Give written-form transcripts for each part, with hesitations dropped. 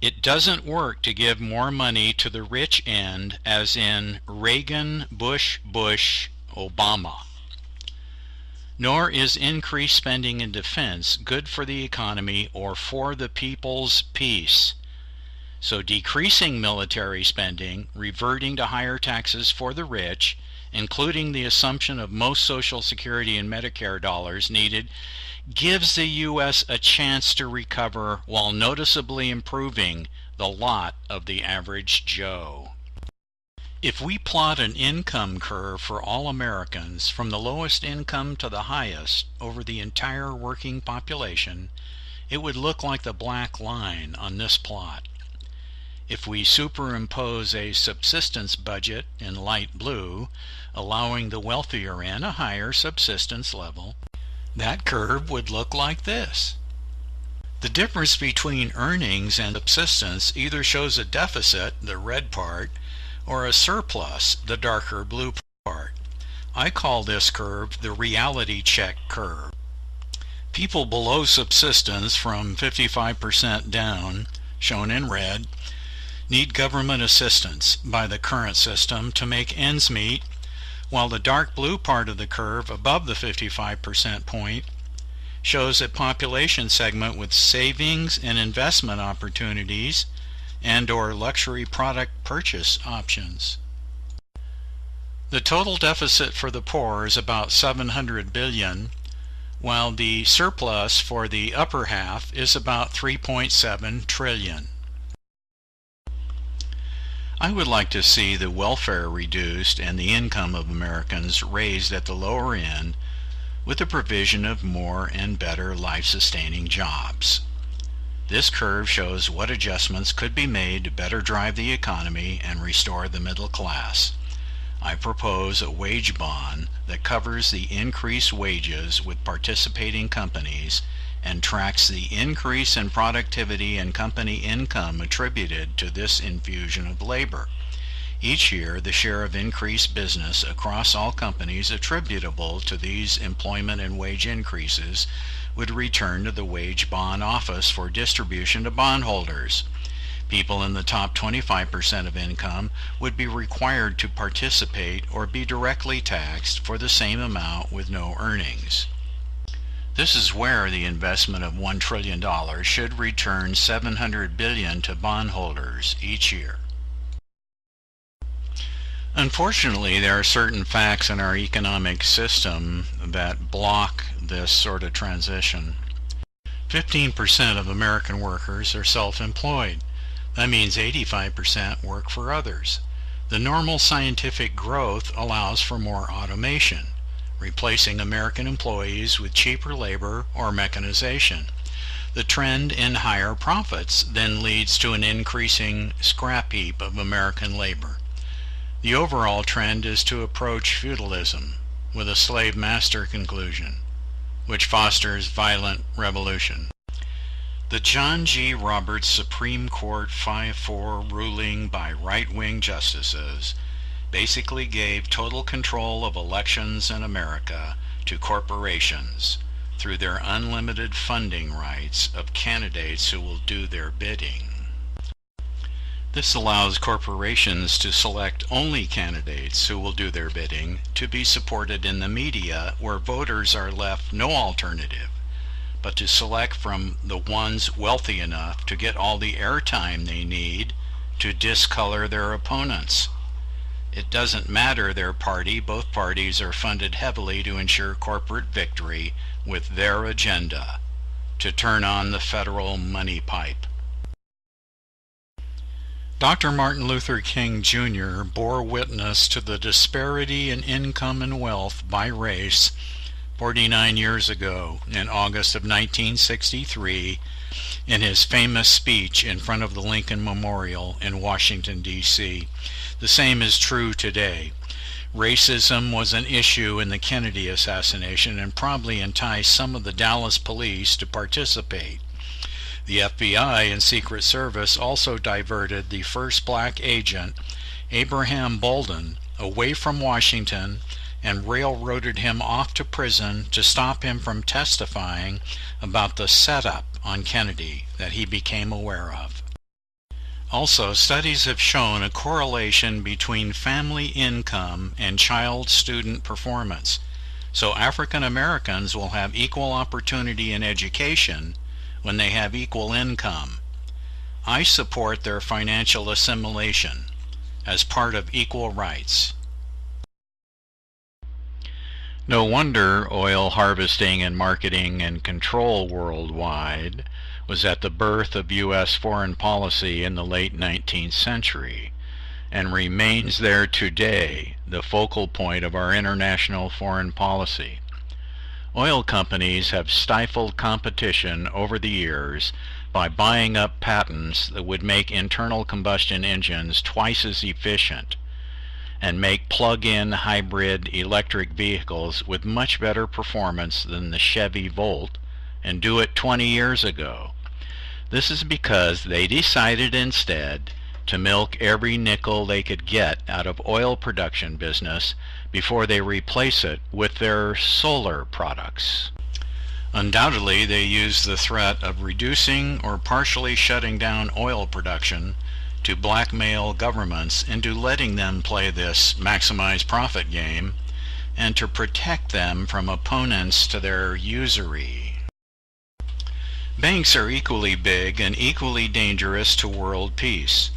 It doesn't work to give more money to the rich end, as in Reagan, Bush, Obama. Nor is increased spending in defense good for the economy or for the people's peace. So decreasing military spending, reverting to higher taxes for the rich, including the assumption of most Social Security and Medicare dollars needed, gives the U.S. a chance to recover while noticeably improving the lot of the average Joe. If we plot an income curve for all Americans from the lowest income to the highest over the entire working population, it would look like the black line on this plot. If we superimpose a subsistence budget in light blue, allowing the wealthier end a higher subsistence level, that curve would look like this. The difference between earnings and subsistence either shows a deficit, the red part, or a surplus, the darker blue part. I call this curve the reality check curve. People below subsistence from 55% down, shown in red, need government assistance by the current system to make ends meet, while the dark blue part of the curve above the 55% point shows a population segment with savings and investment opportunities and/or luxury product purchase options. The total deficit for the poor is about $700 billion, while the surplus for the upper half is about $3.7 trillion. I would like to see the welfare reduced and the income of Americans raised at the lower end with the provision of more and better life-sustaining jobs. This curve shows what adjustments could be made to better drive the economy and restore the middle class. I propose a wage bond that covers the increased wages with participating companies and tracks the increase in productivity and company income attributed to this infusion of labor. Each year, the share of increased business across all companies attributable to these employment and wage increases would return to the wage bond office for distribution to bondholders. People in the top 25% of income would be required to participate or be directly taxed for the same amount with no earnings. This is where the investment of $1 trillion should return $700 billion to bondholders each year. Unfortunately, there are certain facts in our economic system that block this sort of transition. 15% of American workers are self-employed. That means 85% work for others. The normal scientific growth allows for more automation, replacing American employees with cheaper labor or mechanization. The trend in higher profits then leads to an increasing scrap heap of American labor. The overall trend is to approach feudalism with a slave master conclusion, which fosters violent revolution. The John G. Roberts Supreme Court 5-4 ruling by right-wing justices basically gave total control of elections in America to corporations through their unlimited funding rights of candidates who will do their bidding. This allows corporations to select only candidates who will do their bidding to be supported in the media, where voters are left no alternative but to select from the ones wealthy enough to get all the airtime they need to discolor their opponents. It doesn't matter their party, both parties are funded heavily to ensure corporate victory with their agenda, to turn on the federal money pipe. Dr. Martin Luther King Jr. bore witness to the disparity in income and wealth by race 49 years ago in August of 1963 in his famous speech in front of the Lincoln Memorial in Washington, D.C. The same is true today. Racism was an issue in the Kennedy assassination and probably enticed some of the Dallas police to participate. The FBI and Secret Service also diverted the first black agent, Abraham Bolden, away from Washington and railroaded him off to prison to stop him from testifying about the setup on Kennedy that he became aware of. Also, studies have shown a correlation between family income and child student performance. So African Americans will have equal opportunity in education when they have equal income. I support their financial assimilation as part of equal rights. No wonder oil harvesting and marketing and control worldwide was at the birth of U.S. foreign policy in the late 19th century and remains there today, the focal point of our international foreign policy. Oil companies have stifled competition over the years by buying up patents that would make internal combustion engines twice as efficient and make plug-in hybrid electric vehicles with much better performance than the Chevy Volt, and do it 20 years ago. This is because they decided instead to milk every nickel they could get out of oil production business before they replace it with their solar products. Undoubtedly, they use the threat of reducing or partially shutting down oil production to blackmail governments into letting them play this maximize profit game and to protect them from opponents to their usury. Banks are equally big and equally dangerous to world peace.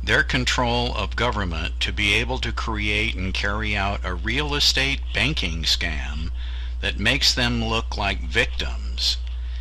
Their control of government to be able to create and carry out a real estate banking scam that makes them look like victims,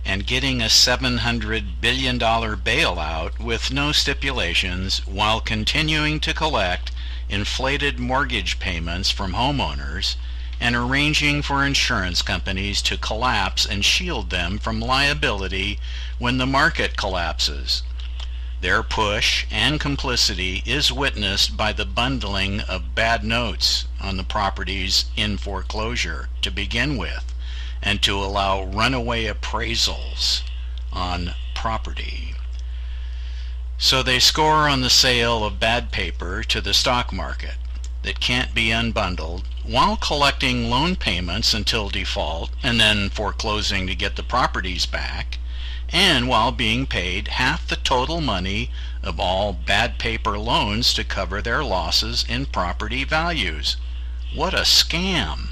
and getting a $700 billion bailout with no stipulations while continuing to collect inflated mortgage payments from homeowners and arranging for insurance companies to collapse and shield them from liability when the market collapses. Their push and complicity is witnessed by the bundling of bad notes on the properties in foreclosure to begin with, and to allow runaway appraisals on property. So they score on the sale of bad paper to the stock market that can't be unbundled, while collecting loan payments until default and then foreclosing to get the properties back, and while being paid half the total money of all bad paper loans to cover their losses in property values. What a scam!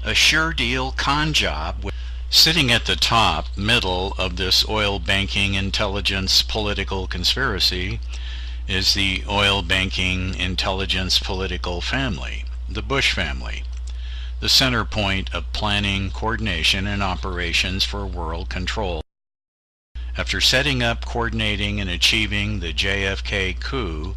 A sure deal con job. Sitting at the top middle of this oil banking intelligence political conspiracy is the oil banking intelligence political family, the Bush family, the center point of planning, coordination, and operations for world control. After setting up, coordinating, and achieving the JFK coup,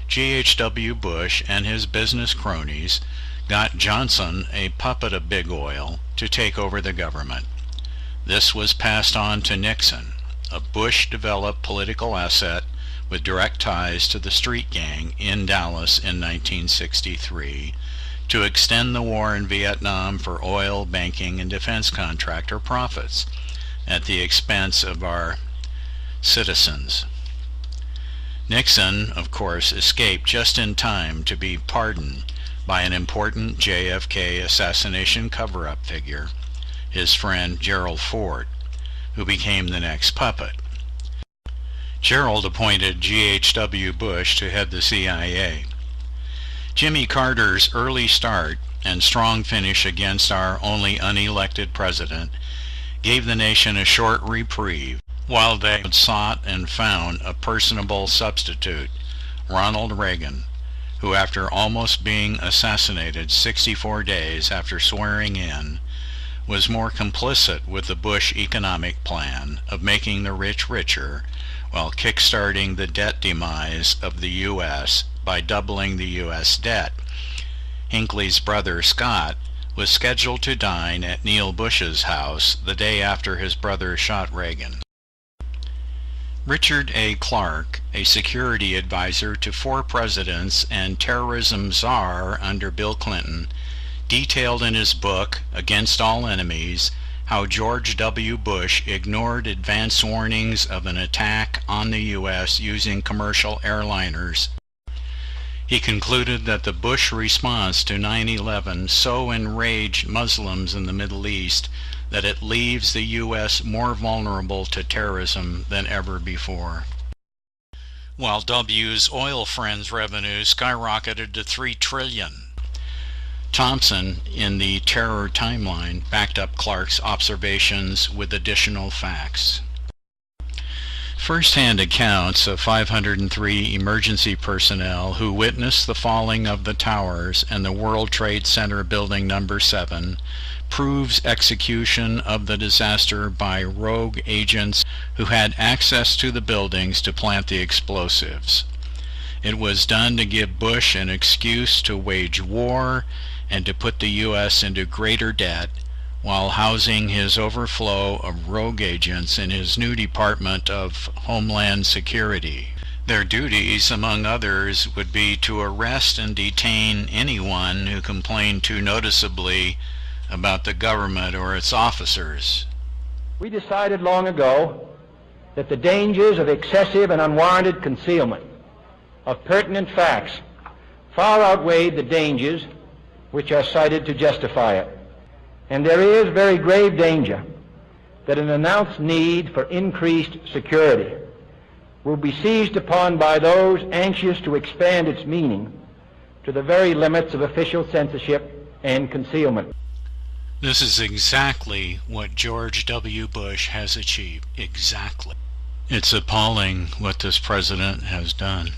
G.H.W. Bush and his business cronies got Johnson, a puppet of big oil, to take over the government. This was passed on to Nixon, a Bush-developed political asset with direct ties to the street gang in Dallas in 1963, to extend the war in Vietnam for oil, banking, and defense contractor profits at the expense of our citizens. Nixon, of course, escaped just in time to be pardoned by an important JFK assassination cover-up figure, his friend Gerald Ford, who became the next puppet. Gerald appointed G.H.W. Bush to head the CIA. Jimmy Carter's early start and strong finish against our only unelected president gave the nation a short reprieve while they sought and found a personable substitute, Ronald Reagan, who, after almost being assassinated 64 days after swearing in, was more complicit with the Bush economic plan of making the rich richer while kickstarting the debt demise of the U.S. by doubling the U.S. debt. Hinckley's brother Scott was scheduled to dine at Neil Bush's house the day after his brother shot Reagan. Richard A. Clarke, a security advisor to 4 presidents and terrorism czar under Bill Clinton, detailed in his book, Against All Enemies, how George W. Bush ignored advance warnings of an attack on the U.S. using commercial airliners. He concluded that the Bush response to 9/11 so enraged Muslims in the Middle East that it leaves the U.S. more vulnerable to terrorism than ever before. while W's oil friends' revenue skyrocketed to $3 trillion. Thompson, in the Terror Timeline, backed up Clark's observations with additional facts. First-hand accounts of 503 emergency personnel who witnessed the falling of the towers and the World Trade Center Building No. 7 proves execution of the disaster by rogue agents who had access to the buildings to plant the explosives. It was done to give Bush an excuse to wage war and to put the U.S. into greater debt, while housing his overflow of rogue agents in his new Department of Homeland Security. Their duties, among others, would be to arrest and detain anyone who complained too noticeably about the government or its officers. We decided long ago that the dangers of excessive and unwarranted concealment of pertinent facts far outweighed the dangers which are cited to justify it. And there is very grave danger that an announced need for increased security will be seized upon by those anxious to expand its meaning to the very limits of official censorship and concealment. This is exactly what George W. Bush has achieved. Exactly. It's appalling what this president has done.